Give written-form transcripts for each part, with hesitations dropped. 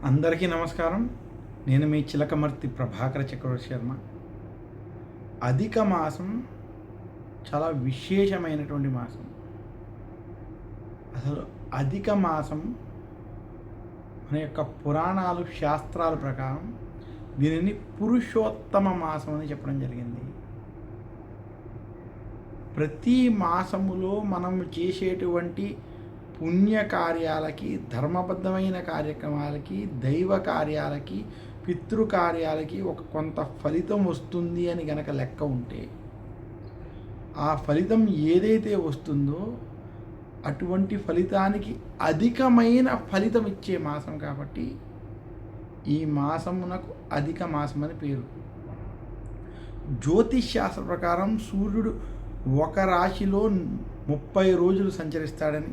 అందరికీ నమస్కారం. నేను మీ చిలకమర్తి ప్రభాకర చక్రవర్తి శర్మ. అధిక మాసం చాలా విశేషమైనటువంటి మాసం. అసలు అధిక మాసం మన యొక్క పురాణాలు, శాస్త్రాల ప్రకారం దీనిని పురుషోత్తమ మాసం అని చెప్పడం జరిగింది. ప్రతి మాసములో మనం చేసేటువంటి పుణ్యకార్యాలకి, ధర్మబద్ధమైన కార్యక్రమాలకి, దైవ కార్యాలకి, పితృకార్యాలకి కొంత ఫలితం వస్తుంది అని గనక లెక్క ఉంటే, ఆ ఫలితం ఏదైతే వస్తుందో అటువంటి ఫలితానికి అధికమైన ఫలితం ఇచ్చే మాసం కాబట్టి ఈ మాసమునకు అధిక మాసం అని పేరు. జ్యోతిష్ శాస్త్ర ప్రకారం సూర్యుడు ఒక రాశిలో 30 రోజులు సంచరిస్తాడని,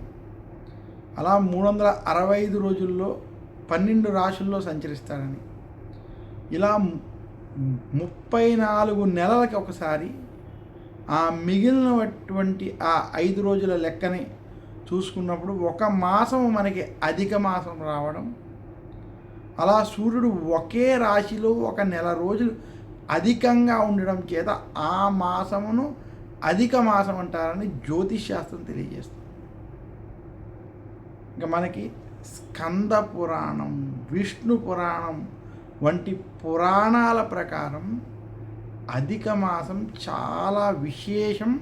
అలా 365 రోజుల్లో 12 రాశుల్లో సంచరిస్తాడని, ఇలా 34 నెలలకి ఒకసారి ఆ మిగిలినటువంటి ఆ 5 రోజుల లెక్కని చూసుకున్నప్పుడు ఒక మాసం మనకి అధిక మాసం రావడం, అలా సూర్యుడు ఒకే రాశిలో ఒక నెల రోజులు అధికంగా ఉండడం చేత ఆ మాసమును అధిక మాసం అంటారని జ్యోతిష్ శాస్త్రం తెలియజేస్తుంది. ఇంకా మనకి స్కంద పురాణం, విష్ణు పురాణం వంటి పురాణాల ప్రకారం అధిక మాసం చాలా విశేషం,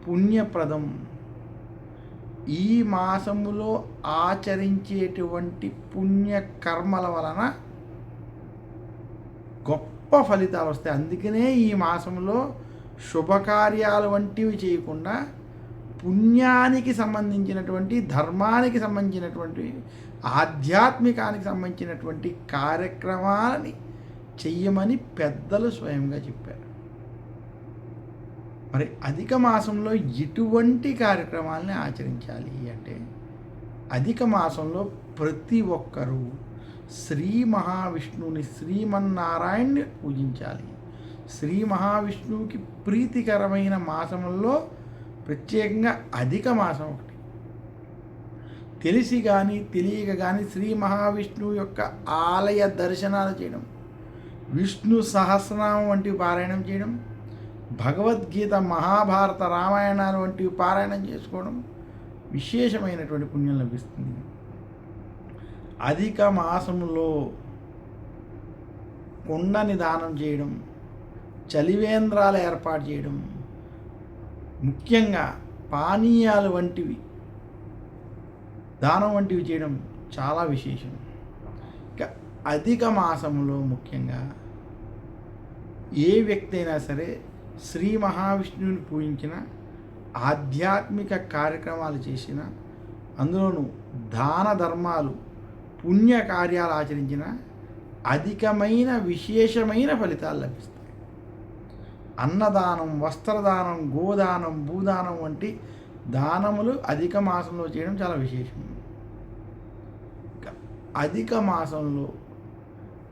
పుణ్యప్రదం. ఈ మాసములో ఆచరించేటువంటి పుణ్యకర్మల వలన గొప్ప ఫలితాలు వస్తాయి. అందుకనే ఈ మాసంలో శుభకార్యాలు వంటివి చేయకుండా పుణ్యానికి సంబంధించినటువంటి, ధర్మానికి సంబంధించినటువంటి, ఆధ్యాత్మికానికి సంబంధించినటువంటి కార్యక్రమాలని చెయ్యమని పెద్దలు స్వయంగా చెప్పారు. మరి అధిక మాసంలో ఎటువంటి కార్యక్రమాలని ఆచరించాలి అంటే, అధిక మాసంలో ప్రతి ఒక్కరూ శ్రీ మహావిష్ణువుని, శ్రీమన్నారాయణ్ణి పూజించాలి. శ్రీ మహావిష్ణువుకి ప్రీతికరమైన మాసంలో ప్రత్యేకంగా అధిక మాసం ఒకటి. తెలిసి కానీ తెలియక కానీ శ్రీ మహావిష్ణువు యొక్క ఆలయ దర్శనాలు చేయడం, విష్ణు సహస్రనామం వంటివి పారాయణం చేయడం, భగవద్గీత, మహాభారత, రామాయణాలు వంటివి పారాయణం చేసుకోవడం విశేషమైనటువంటి పుణ్యం లభిస్తుంది. అధిక మాసములో కుండని దానం చేయడం, చలివేంద్రాలు ఏర్పాటు చేయడం, ముఖ్యంగా పానీయాలు వంటివి దానం వంటివి చేయడం చాలా విశేషం. ఇక అధిక మాసంలో ముఖ్యంగా ఏ వ్యక్తి అయినా సరే శ్రీ మహావిష్ణువుని పూజించిన, ఆధ్యాత్మిక కార్యక్రమాలు చేసిన, అందులోనూ దాన ధర్మాలు, పుణ్య కార్యాలు ఆచరించిన అధికమైన విశేషమైన ఫలితాలు లభిస్తాయి. అన్నదానం, వస్త్రదానం, గోదానం, భూదానం వంటి దానములు అధిక మాసంలో చేయడం చాలా విశేషం. అధిక మాసంలో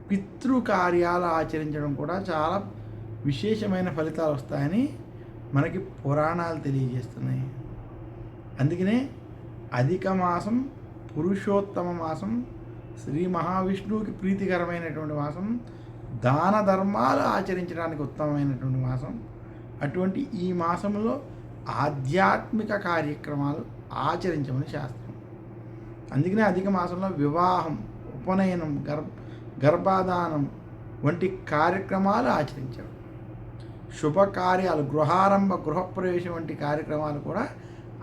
పితృకార్యాలు ఆచరించడం కూడా చాలా విశేషమైన ఫలితాలు వస్తాయని మనకి పురాణాలు తెలియజేస్తున్నాయి. అందుకనే అధిక మాసం పురుషోత్తమ మాసం, శ్రీ మహావిష్ణువుకి ప్రీతికరమైనటువంటి మాసం, దాన ధర్మాలు ఆచరించడానికి ఉత్తమమైనటువంటి మాసం. అటువంటి ఈ మాసంలో ఆధ్యాత్మిక కార్యక్రమాలు ఆచరించమని శాస్త్రం. అందుకనే అధిక మాసంలో వివాహం, ఉపనయనం, గర్భాధానం వంటి కార్యక్రమాలు ఆచరించారు. శుభకార్యాలు, గృహారంభ, గృహప్రవేశం వంటి కార్యక్రమాలు కూడా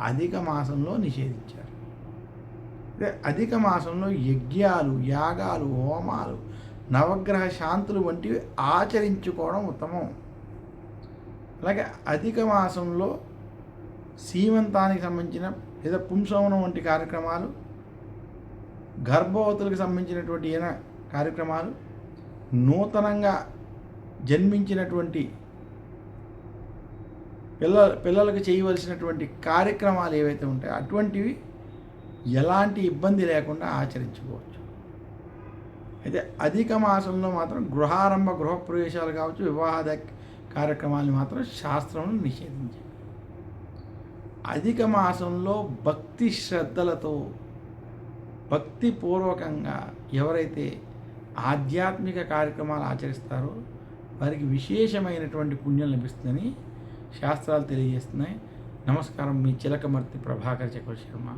అధిక మాసంలో నిషేధించారు. అధిక మాసంలో యజ్ఞాలు, యాగాలు, హోమాలు, నవగ్రహ శాంతులు వంటివి ఆచరించుకోవడం ఉత్తమం. అలాగే అధిక మాసంలో సీమంతానికి సంబంధించిన లేదా పుంసవనం వంటి కార్యక్రమాలు, గర్భవతులకు సంబంధించినటువంటి ఏదైనా కార్యక్రమాలు, నూతనంగా జన్మించినటువంటి పిల్లలకు చేయవలసినటువంటి కార్యక్రమాలు ఏవైతే ఉంటాయో అటువంటివి ఎలాంటి ఇబ్బంది లేకుండా ఆచరించుకోవచ్చు. అయితే అధిక మాసంలో మాత్రం గృహారంభ, గృహప్రవేశాలు కావచ్చు, వివాహాద కార్యక్రమాలను మాత్రం శాస్త్రం నిషేధించింది. అధిక మాసంలో భక్తి శ్రద్ధలతో భక్తిపూర్వకంగా ఎవరైతే ఆధ్యాత్మిక కార్యక్రమాలు ఆచరిస్తారో వారికి విశేషమైనటువంటి పుణ్యం లభిస్తుందని శాస్త్రాలు తెలియజేస్తున్నాయి. నమస్కారం, మీ చిలకమర్తి ప్రభాకర్ చక్ర శర్మ.